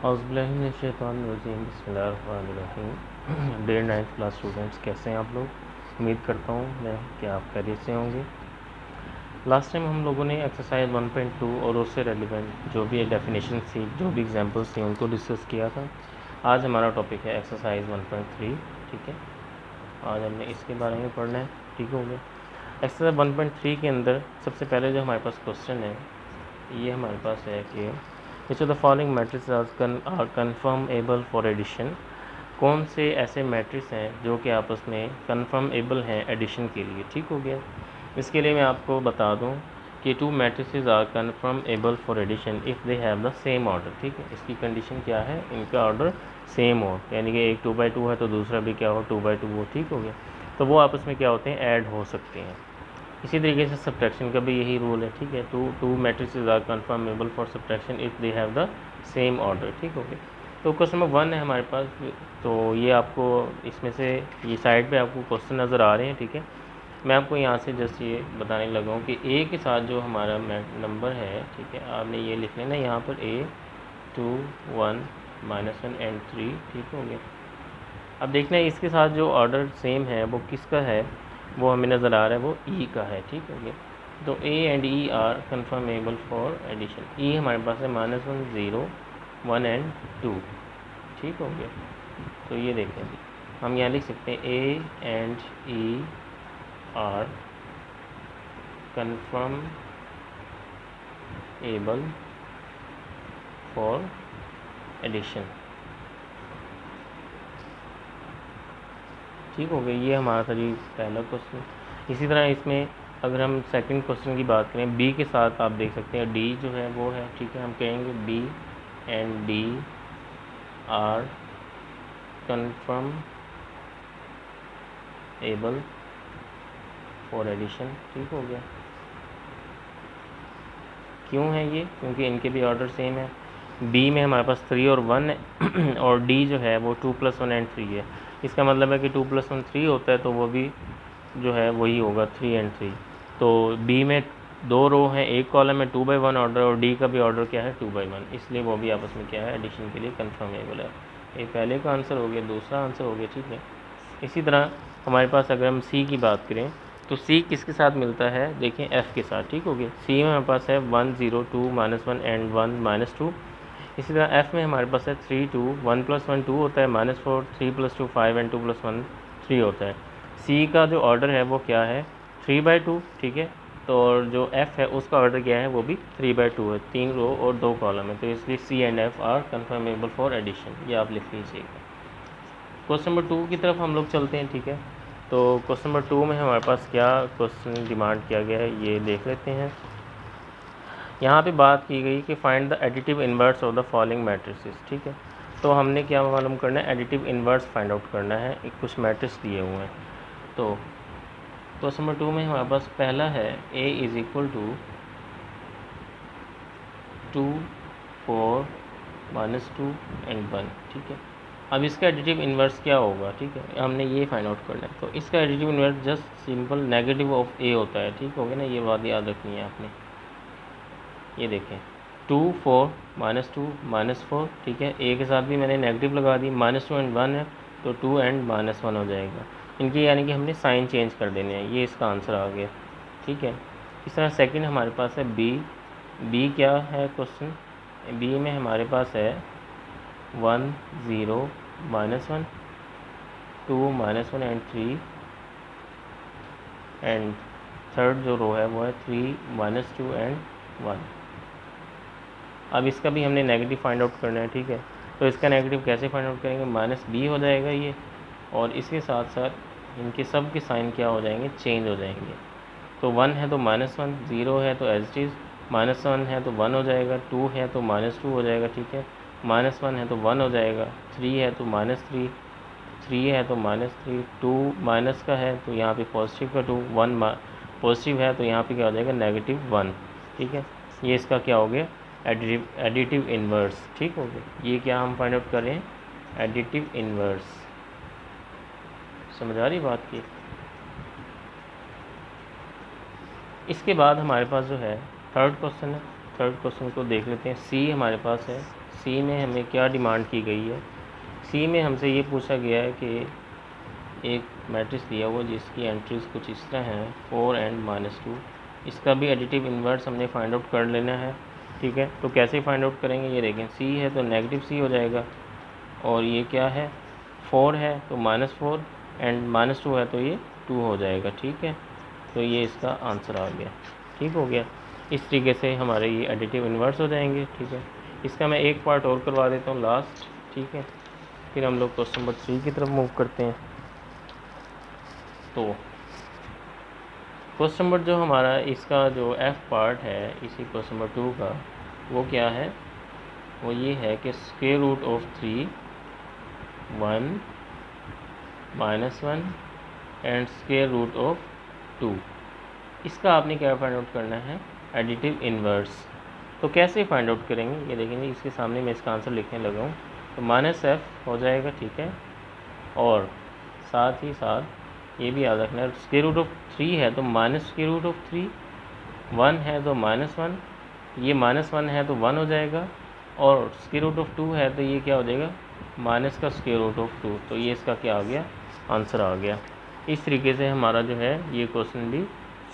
औज़ुबिल्लाहिमिनश्शैतानिर्रजीम बिस्मिल्लाहिर्रहमानिर्रहीम। Dare 9th class students, कैसे हैं आप लोग? उम्मीद करता हूँ मैं कि आप खैरियत से होंगे। लास्ट टाइम हम लोगों ने एक्सरसाइज 1.2 और उससे रेलिवेंट जो भी डेफिनेशन थी, जो भी एग्जांपल्स थी, उनको डिस्कस किया था। आज हमारा टॉपिक है एक्सरसाइज 1.3। ठीक है, आज हमने इसके बारे में पढ़ना है। ठीक हो गया। एक्सरसाइज 1.3 के अंदर सबसे पहले जो हमारे पास क्वेश्चन है, ये हमारे पास है कि which of the following matrix are conformable for addition. कौन से ऐसे मैट्रिक्स हैं जो कि आपस में कन्फर्मेबल हैं एडिशन के लिए। ठीक हो गया। इसके लिए मैं आपको बता दूं कि two matrices are conformable for addition if they have the same order. ठीक है, इसकी कंडीशन क्या है? इनका ऑर्डर सेम हो, यानी कि एक 2/2 है तो दूसरा भी क्या हो, 2/2 हो। ठीक हो गया, तो वो आपस में क्या होते हैं, ऐड हो सकते हैं। इसी तरीके से सब्ट्रैक्शन का भी यही रूल है। ठीक है, two matrices are conformable for subtraction if they have the same order. ठीक हो गया। तो क्वेश्चन नंबर 1 है हमारे पास। तो ये आपको इसमें से ये साइड पे आपको क्वेश्चन नज़र आ रहे हैं। ठीक है, मैं आपको यहाँ से जस्ट ये बताने लगा हूँ कि ए के साथ जो हमारा नंबर है, ठीक है, आपने ये लिख लेना यहाँ पर A 2 1 -1 एंड 3। ठीक हो गया। अब देखना है इसके साथ जो ऑर्डर सेम है वो किसका है, वो हमें नज़र आ रहा है, वो ई का है। ठीक हो गया। तो A and E are conformable for addition. E हमारे पास है -1 0 1 एंड 2। ठीक हो गया। तो ये देखें, हम यहाँ लिख सकते हैं A and E are conformable for addition. ठीक हो गया। ये हमारा था जी पहला क्वेश्चन। इसी तरह इसमें अगर हम सेकंड क्वेश्चन की बात करें, बी के साथ आप देख सकते हैं डी जो है वो है। ठीक है, हम कहेंगे B and D are conformable for addition. ठीक हो गया। क्यों है ये? क्योंकि इनके भी ऑर्डर सेम है। बी में हमारे पास 3 और 1 है और डी जो है वो 2 + 1 एंड 3 है। इसका मतलब है कि 2 + 1 3 होता है, तो वो भी जो है वही होगा 3 एंड 3। तो बी में 2 रो हैं, एक कॉलम में 2/1 ऑर्डर और डी का भी ऑर्डर क्या है 2/1, इसलिए वो भी आपस में क्या है, एडिशन के लिए कन्फर्मेबल है। ये पहले का आंसर हो गया, दूसरा आंसर हो गया। ठीक है, इसी तरह हमारे पास अगर हम सी की बात करें तो सी किसके साथ मिलता है? देखें एफ़ के साथ। ठीक हो गया। सी में हमारे पास है 1 0 2 -1 एंड 1 -2। इसी तरह एफ़ में हमारे पास है 3 2 1 + 1 2 होता है, -4 3 + 2 5 एंड 2 + 1 3 होता है। सी का जो ऑर्डर है वो क्या है? 3/2। ठीक है, तो जो एफ़ है उसका ऑर्डर क्या है? वो भी 3/2 है, 3 रो और 2 कॉलम है, तो इसलिए C and F are conformable for addition. ये आप लिख लीजिएगा। क्वेश्चन नंबर 2 की तरफ हम लोग चलते हैं। ठीक है, तो क्वेश्चन नंबर 2 में हमारे पास क्या क्वेश्चन डिमांड किया गया है, ये देख लेते हैं। यहाँ पे बात की गई कि find the additive inverse of the following matrices. ठीक है, तो हमने क्या मालूम करना है? एडिटिव इन्वर्स फाइंड आउट करना है। एक कुछ मैट्रिक्स दिए हुए हैं। तो क्वेश्चन नंबर 2 में हमारे पास पहला है A = 2 4 -2 एंड 1। ठीक है, अब इसका एडिटिव इन्वर्स क्या होगा? ठीक है, हमने ये फाइंड आउट करना है। तो इसका additive inverse just simple negative of A होता है। ठीक हो गया ना, ये बात याद रखनी है आपने। ये देखें 2 4 -2 -4। ठीक है, ए के साथ भी मैंने नेगेटिव लगा दी, -2 एंड 1 है तो 2 एंड -1 हो जाएगा इनकी, यानी कि हमने साइन चेंज कर देने हैं। ये इसका आंसर आ गया। ठीक है, इस तरह सेकंड हमारे पास है बी क्या है क्वेश्चन? बी में हमारे पास है 1 0 -1 2 -1 एंड 3 एंड थर्ड जो रो है वो है 3 -2 एंड 1। अब इसका भी हमने नेगेटिव फाइंड आउट करना है। ठीक है, तो इसका नेगेटिव कैसे फाइंड आउट करेंगे? -b हो जाएगा ये, और इसके साथ साथ इनके सब के साइन क्या हो जाएंगे? चेंज हो जाएंगे। तो 1 है तो -1, 0 है तो एज इट इज़, -1 है तो 1 हो जाएगा, 2 है तो -2 हो जाएगा। ठीक है, -1 है तो 1 हो जाएगा, 3 है तो -3, 3 है तो -3, 2 माइनस का है तो यहाँ पे पॉजिटिव का 2, 1 पॉजिटिव है तो यहाँ पे क्या हो जाएगा? -1। ठीक है, ये इसका क्या हो गया? Additive inverse. ठीक हो गया। ये क्या हम फाइंड आउट कर रहे हैं? Additive inverse. समझ आ रही बात की? इसके बाद हमारे पास जो है थर्ड क्वेश्चन है। थर्ड क्वेश्चन को देख लेते हैं। सी हमारे पास है, सी में हमें क्या डिमांड की गई है, सी में हमसे ये पूछा गया है कि एक मैट्रिक्स दिया हुआ जिसकी एंट्रीज कुछ इस तरह हैं 4 and -2, इसका भी एडिटिव इन्वर्स हमने फाइंड आउट कर लेना है। ठीक है, तो कैसे फाइंड आउट करेंगे, ये देखें सी है तो नेगेटिव सी हो जाएगा, और ये क्या है 4 है तो -4 एंड -2 है तो ये 2 हो जाएगा। ठीक है, तो ये इसका आंसर आ गया। ठीक हो गया, इस तरीके से हमारे ये एडिटिव इन्वर्स हो जाएंगे। ठीक है, इसका मैं एक पार्ट और करवा देता हूँ लास्ट। ठीक है, फिर हम लोग क्वेश्चन नंबर 3 की तरफ मूव करते हैं। तो क्वेश्चन नंबर जो हमारा इसका जो एफ पार्ट है इसी क्वेश्चन नंबर 2 का, वो क्या है, वो ये है कि square root of 3 1 -1 and square root of 2, इसका आपने क्या फाइंड आउट करना है, एडिटिव इन्वर्स। तो कैसे फाइंड आउट करेंगे, ये देखेंगे इसके सामने मैं इसका आंसर लिखने लगा हूँ, तो -f हो जाएगा। ठीक है, और साथ ही साथ ये भी याद रखना है स्क्वायर रूट ऑफ 3 है तो माइनस स्क्वायर रूट ऑफ 3, 1 है तो -1, ये -1 है तो 1 हो जाएगा, और स्क्वायर रूट ऑफ 2 है तो ये क्या हो जाएगा, माइनस का स्क्वायर रूट ऑफ 2। तो ये इसका क्या आ गया, आंसर आ गया। इस तरीके से हमारा जो है ये क्वेश्चन भी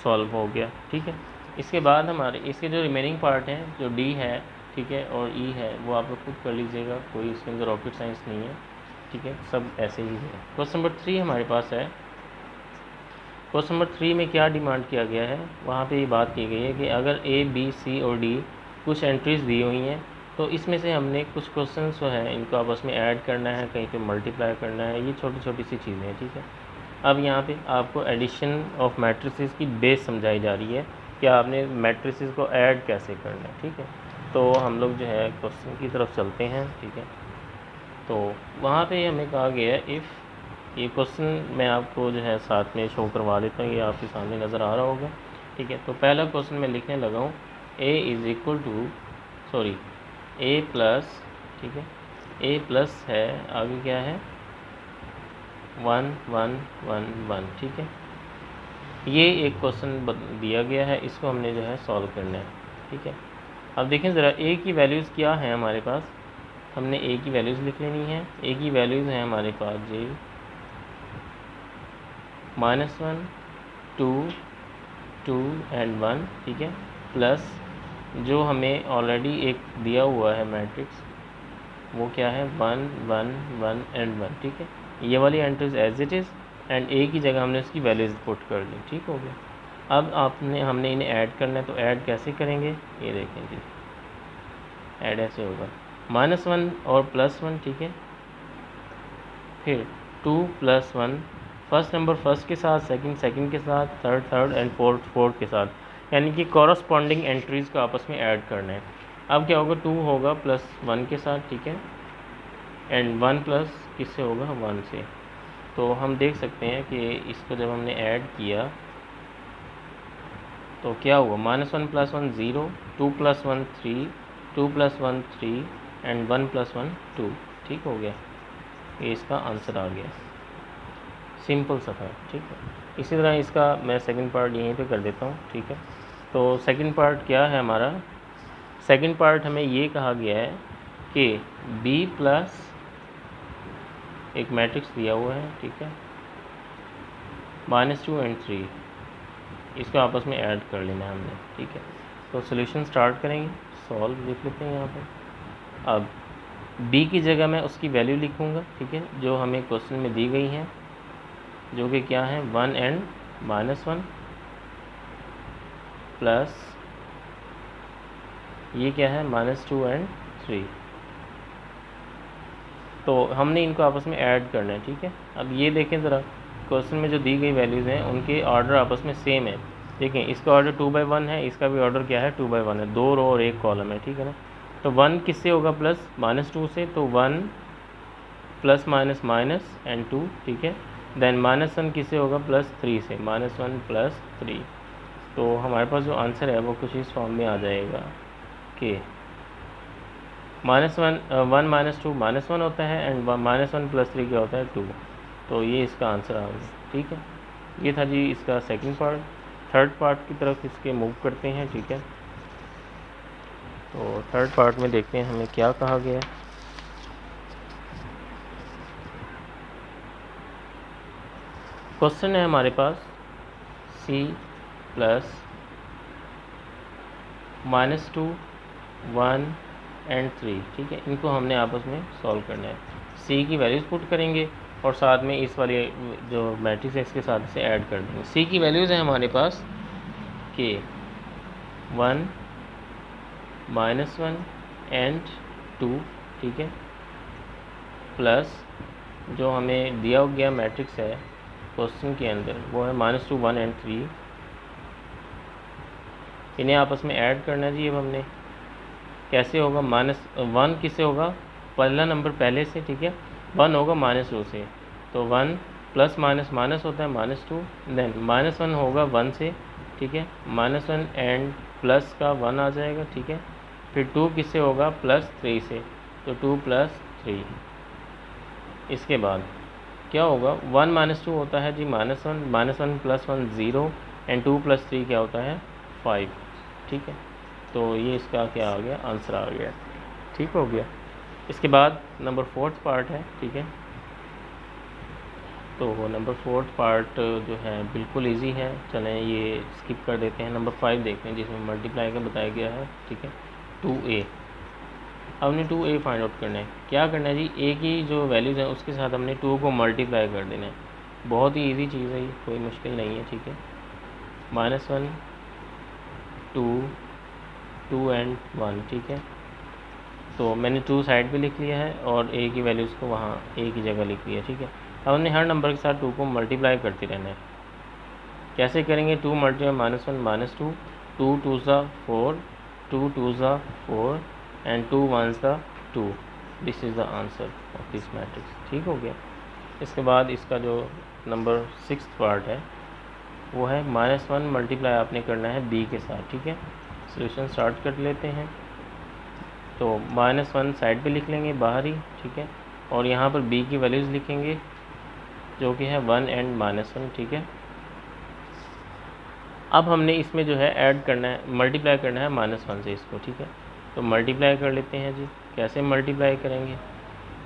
सॉल्व हो गया। ठीक है, इसके बाद हमारे इसके जो रिमेनिंग पार्ट हैं, जो डी है, ठीक है, और ई है, वो आप लोग खुद कर लीजिएगा, कोई इसके अंदर रॉकेट साइंस नहीं है। ठीक है, सब ऐसे ही है। क्वेश्चन नंबर 3 हमारे पास है। क्वेश्चन नंबर 3 में क्या डिमांड किया गया है, वहाँ पे ये बात की गई है कि अगर ए बी सी और डी कुछ एंट्रीज दी हुई हैं, तो इसमें से हमने कुछ क्वेश्चन जो हैं इनको आपस में ऐड करना है, कहीं पे मल्टीप्लाई करना है, ये छोटी छोटी सी चीज़ें हैं। ठीक है, अब यहाँ पे आपको एडिशन ऑफ मैट्रिसेस की बेस समझाई जा रही है कि आपने मैट्रिसेस को ऐड कैसे करना है। ठीक है, तो हम लोग जो है क्वेश्चन की तरफ चलते हैं। ठीक है, तो वहाँ पे हमें कहा गया है इफ़, ये क्वेश्चन मैं आपको जो है साथ में शो करवा देता हूँ, ये आपके सामने नज़र आ रहा होगा। ठीक है, तो पहला क्वेश्चन मैं लिखने लगा हूँ, a is equal to a plus, ठीक है, a प्लस है, आगे क्या है 1 1 1 1। ठीक है, ये एक क्वेश्चन दिया गया है, इसको हमने जो है सॉल्व करना है। ठीक है, अब देखें ज़रा a की वैल्यूज़ क्या हैं हमारे पास, हमने a की वैल्यूज़ लिख लेनी है। a की वैल्यूज़ हैं हमारे पास जी -1 2 2 एंड 1। ठीक है, प्लस जो हमें ऑलरेडी एक दिया हुआ है मैट्रिक्स, वो क्या है 1 1 1 एंड 1। ठीक है, ये वाली entries as it is, and a की जगह हमने उसकी वैल्यूज़ पुट कर दी। ठीक हो गया, अब हमने इन्हें ऐड करना है, तो ऐड कैसे करेंगे, ये देखें जी, ऐड ऐसे होगा -1 और +1। ठीक है, फिर 2 + 1, फर्स्ट नंबर फर्स्ट के साथ, सेकंड सेकंड के साथ, third third and fourth fourth के साथ, यानी कि कॉरस्पॉन्डिंग एंट्रीज़ को आपस में ऐड करना है। अब क्या होगा, 2 होगा +1 के साथ, ठीक है, एंड 1 प्लस किससे होगा 1 से। तो हम देख सकते हैं कि इसको जब हमने ऐड किया तो क्या हुआ, -1 + 1 0, 2 + 1 3, 2 + 1 3 एंड 1 + 1 2। ठीक हो गया, ये इसका आंसर आ गया, सिंपल सा था। ठीक है, इसी तरह इसका मैं सेकंड पार्ट यहीं पे कर देता हूँ। ठीक है, तो सेकंड पार्ट क्या है हमारा, सेकंड पार्ट हमें ये कहा गया है कि b प्लस एक मैट्रिक्स दिया हुआ है, ठीक है, -2 एंड 3, इसको आपस में ऐड कर लेना है हमने। ठीक है, तो सोल्यूशन स्टार्ट करेंगे, सॉल्व लिख लेते हैं यहाँ पर। अब b की जगह मैं उसकी वैल्यू लिखूँगा, ठीक है, जो हमें क्वेश्चन में दी गई हैं, जो कि क्या है 1 एंड -1 प्लस ये क्या है -2 एंड 3। तो हमने इनको आपस में ऐड करना है। ठीक है, अब ये देखें ज़रा, क्वेश्चन में जो दी गई वैल्यूज़ हैं उनके ऑर्डर आपस में सेम है। देखें, इसका ऑर्डर 2/1 है, इसका भी ऑर्डर क्या है 2/1 है, 2 रो और 1 कॉलम है। ठीक है ना, तो 1 किससे होगा प्लस -2 से, तो 1 प्लस माइनस माइनस एंड 2। ठीक है, देन -1 किससे होगा +3 से, -1 + 3। तो हमारे पास जो आंसर है वो कुछ इस फॉर्म में आ जाएगा कि -1 1 - 2 -1 होता है एंड -1 + 3 क्या होता है 2। तो ये इसका आंसर आ गया। ठीक है, ये था जी इसका सेकंड पार्ट। थर्ड पार्ट की तरफ इसके मूव करते हैं। ठीक है, तो थर्ड पार्ट में देखते हैं हमें क्या कहा गया है। क्वेश्चन है हमारे पास c प्लस -2 1 एंड 3, ठीक है। इनको हमने आपस में सॉल्व करना है। c की वैल्यूज़ पुट करेंगे और साथ में इस वाली जो मैट्रिक्स है इसके साथ इसे ऐड कर देंगे। c की वैल्यूज़ है हमारे पास k 1 -1 एंड 2, ठीक है, प्लस जो हमें दिया गया मैट्रिक्स है क्वेश्चन के अंदर वो है -2 1 एंड 3। इन्हें आपस में ऐड करना जी। अब हमने कैसे होगा, -1 किससे होगा, पहला नंबर पहले से, ठीक है, 1 होगा -2 से, तो 1 प्लस माइनस माइनस होता है -2, देन -1 होगा 1 से, ठीक है, -1 एंड प्लस का 1 आ जाएगा, ठीक है। फिर 2 किससे होगा, +3 से, तो 2 + 3। इसके बाद क्या होगा, 1 - 2 होता है जी -1 + 1 0 एंड 2 + 3 क्या होता है 5, ठीक है। तो ये इसका क्या आ गया, आंसर आ गया, ठीक हो गया। इसके बाद नंबर 4th पार्ट है, ठीक है। तो नंबर 4th पार्ट जो है बिल्कुल इजी है, चलें ये स्किप कर देते हैं। नंबर 5 देखते हैं जिसमें मल्टीप्लाई का बताया गया है, ठीक है, 2a। अब हमने 2a फाइंड आउट करना है। क्या करना है जी, a की जो वैल्यूज़ है उसके साथ हमने 2 को मल्टीप्लाई कर देना है। बहुत ही इजी चीज़ है ये, कोई मुश्किल नहीं है, ठीक है। -1 2 एंड 1, ठीक है। तो मैंने 2 साइड पे लिख लिया है और a की वैल्यूज़ को वहाँ a की जगह लिख लिया, ठीक है। अब हमने हर नंबर के साथ 2 को मल्टीप्लाई करते रहना है। कैसे करेंगे, 2 multiply -1 -2, 2 2 4, 2 2 4 and 2 1 2। This is the answer of this matrix, ठीक हो गया। इसके बाद इसका जो नंबर 6th पार्ट है वो है -1 मल्टीप्लाई आपने करना है b के साथ, ठीक है। सोल्यूशन स्टार्ट कर लेते हैं। तो -1 साइड पे लिख लेंगे बाहर ही, ठीक है, और यहाँ पर b की वैल्यूज़ लिखेंगे जो कि है 1 एंड -1, ठीक है। अब हमने इसमें जो है ऐड करना है, मल्टीप्लाई करना है -1 से इसको, ठीक है। तो मल्टीप्लाई कर लेते हैं जी। कैसे मल्टीप्लाई करेंगे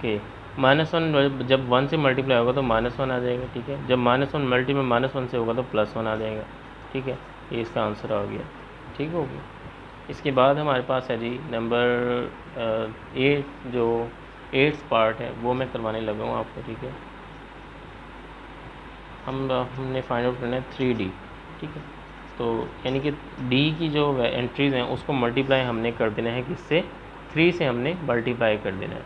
कि -1 जब 1 से मल्टीप्लाई होगा तो -1 आ जाएगा, ठीक है। जब -1 मल्टीप्लाई -1 से होगा तो +1 आ जाएगा, ठीक है। ये इसका आंसर आ गया, ठीक हो गया। इसके बाद हमारे पास है जी नंबर 8, जो 8th पार्ट है वो मैं करवाने लगा हूँ आपको, ठीक है। हमने फाइंड आउट करना है 3D, ठीक है। तो यानी कि D की जो एंट्रीज़ हैं उसको मल्टीप्लाई हमने कर देना है, किससे, 3 से हमने मल्टीप्लाई कर देना है।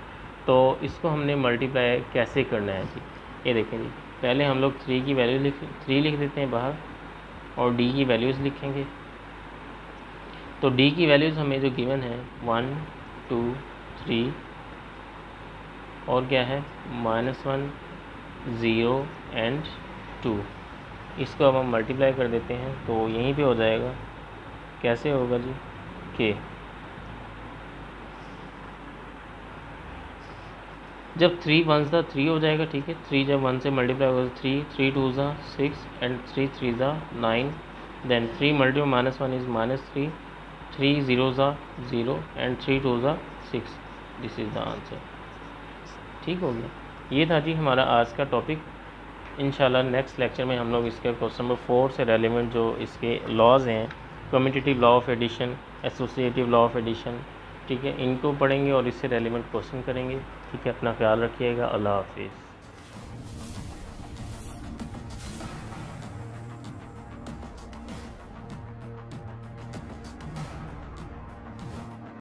तो इसको हमने मल्टीप्लाई कैसे करना है जी, ये देखें जी। पहले हम लोग 3 की वैल्यू 3 लिख देते हैं बाहर और D की वैल्यूज़ लिखेंगे। तो D की वैल्यूज़ हमें जो गिवन है 1 2 3 और क्या है -1 0 एंड 2। इसको अब हम मल्टीप्लाई कर देते हैं तो यहीं पे हो जाएगा। कैसे होगा जी, के जब 3 1 3 हो जाएगा, ठीक है। 3 जब 1 से मल्टीप्लाई होगा 3 3 2 6 एंड 3 3 9, देन 3 मल्टीप्लाई -1 इज़ -3, 3 0 0 एंड 3 2 6। दिस इज़ द आंसर, ठीक हो गया। ये था जी हमारा आज का टॉपिक। इंशाल्लाह नेक्स्ट लेक्चर में हम लोग इसके क्वेश्चन नंबर 4 से रेलिवेंट जो इसके लॉज हैं, commutative law of addition, associative law of addition, ठीक है, इनको पढ़ेंगे और इससे रेलिवेंट क्वेश्चन करेंगे, ठीक है। अपना ख्याल रखिएगा, अल्लाह हाफिज़।